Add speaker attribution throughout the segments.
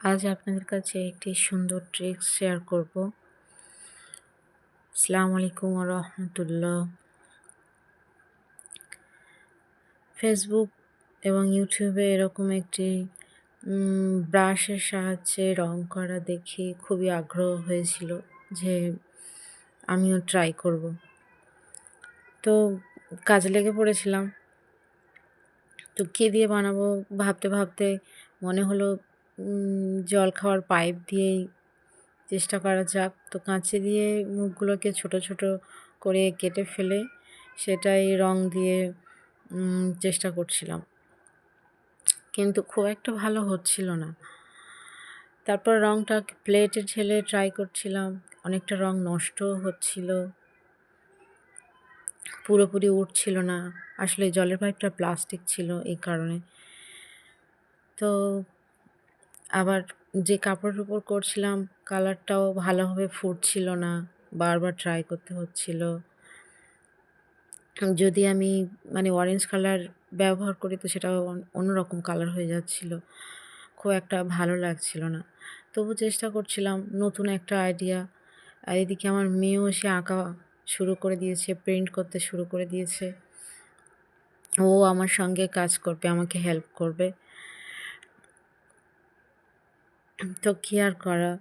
Speaker 1: আজ আপনাদের কাছে একটি সুন্দর ট্রিক্স শেয়ার করব। আসসালামু আলাইকুম ওয়া রাহমাতুল্লাহ। ফেসবুক এবং ইউটিউবে এরকম একটি ব্রাশের সাহায্যে রং করা দেখে খুবই আগ্রহ হয়েছিল যে আমিও ট্রাই করব। তো কাজে লেগে পড়েছিলাম। তো কী দিয়ে বানাবো ভাবতে ভাবতে মনে হলো জল খাওয়ার পাইপ দিয়েই চেষ্টা করা যাক। তো কাঁচি দিয়ে মুখগুলোকে ছোট ছোট করে কেটে ফেলে সেটাই রং দিয়ে চেষ্টা করছিলাম, কিন্তু খুব একটা ভালো হচ্ছিল না। তারপর রংটা প্লেটে ঢেলে ট্রাই করছিলাম, অনেকটা রং নষ্টও হচ্ছিল, পুরোপুরি উঠছিল না। আসলে জলের পাইপটা প্লাস্টিক ছিল এই কারণে। তো আবার যে কাপড়ের উপর করছিলাম কালারটাও ভালোভাবে ফুটছিল না, বারবার ট্রাই করতে হচ্ছিল। যদি আমি অরেঞ্জ কালার ব্যবহার করি তো সেটাও অন্যরকম কালার হয়ে যাচ্ছিল, খুব একটা ভালো লাগছিল না। তবু চেষ্টা করছিলাম, নতুন একটা আইডিয়া। আর এদিকে আমার মেয়েও এসে আঁকা শুরু করে দিয়েছে, প্রিন্ট করতে শুরু করে দিয়েছে। ও আমার সঙ্গে কাজ করবে, আমাকে হেল্প করবে। তো কী আর করা,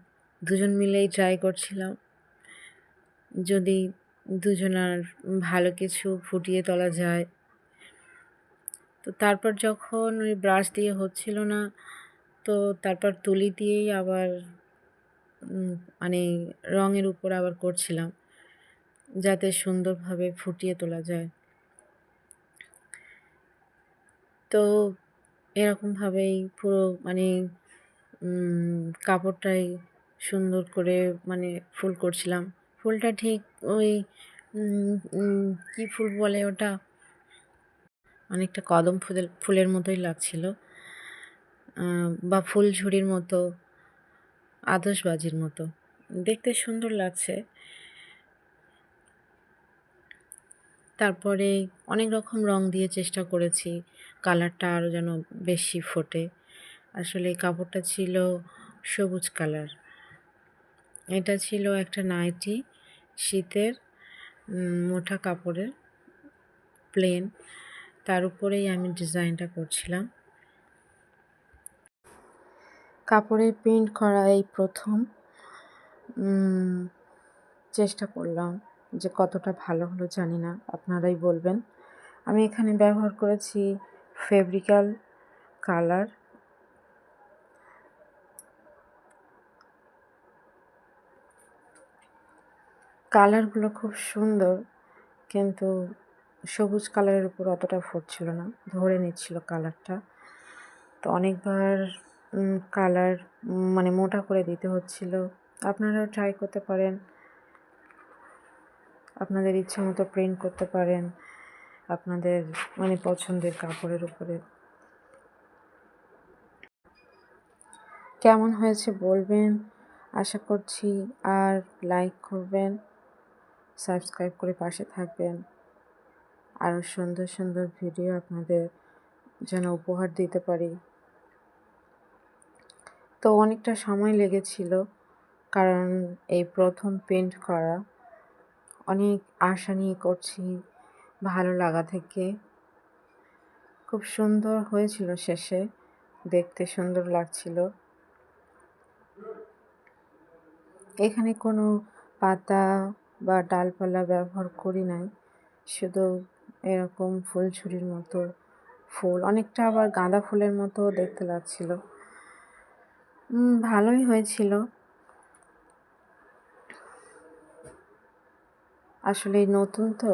Speaker 1: দুজন মিলেই ট্রাই করছিলাম যদি দুজনার ভালো কিছু ফুটিয়ে তোলা যায়। তো তারপর যখন ওই ব্রাশ দিয়ে হচ্ছিল না, তো তারপর তুলি দিয়েই আবার মানে রঙের উপর আবার করছিলাম যাতে সুন্দরভাবে ফুটিয়ে তোলা যায়। তো এরকমভাবেই পুরো কাপড়টাই সুন্দর করে ফুল করছিলাম। ফুলটা ঠিক ওই কী ফুল বলে ওটা, অনেকটা কদম ফুলের মতোই লাগছিল, বা ফুলঝুরির মতো, আতশবাজির মতো দেখতে সুন্দর লাগছে। তারপরে অনেক রকম রং দিয়ে চেষ্টা করেছি কালারটা আরও যেন বেশি ফোটে। আসলে কাপড়টা ছিল সবুজ কালার। এটা ছিল একটা নাইটি, শীতের মোটা কাপড়ের, প্লেন। তার উপরেই আমি ডিজাইনটা করছিলাম। কাপড়ে প্রিন্ট করা এই প্রথম চেষ্টা করলাম, যে কতটা ভালো হলো জানি না, আপনারাই বলবেন। আমি এখানে ব্যবহার করেছি ফেব্রিক্যাল কালার। কালারগুলো খুব সুন্দর, কিন্তু সবুজ কালারের উপর অতটা ফুটছিল না, ধরে নিচ্ছিল কালারটা। তো অনেকবার কালার মোটা করে দিতে হচ্ছিল। আপনারাও ট্রাই করতে পারেন, আপনাদের ইচ্ছা মতো প্রিন্ট করতে পারেন আপনাদের পছন্দের কাপড়ের উপরে। কেমন হয়েছে বলবেন, আশা করছি। আর লাইক করবেন, সাবস্ক্রাইব করে পাশে থাকবেন। আরও সুন্দর সুন্দর ভিডিও আপনাদের যেন উপহার দিতে পারি। তো অনেকটা সময় লেগেছিল, কারণ এই প্রথম পেন্ট করা, অনেক আশা নিয়ে করছি, ভালো লাগা থেকে। খুব সুন্দর হয়েছিল, শেষে দেখতে সুন্দর লাগছিল। এখানে কোনো পাতা বা ডালপালা ব্যবহার করি নাই, শুধু এরকম ফুলঝুরির মতো ফুল, অনেকটা আবার গাঁদা ফুলের মতো দেখতে লাগছিল। ভালোই হয়েছিল। আসলে নতুন তো,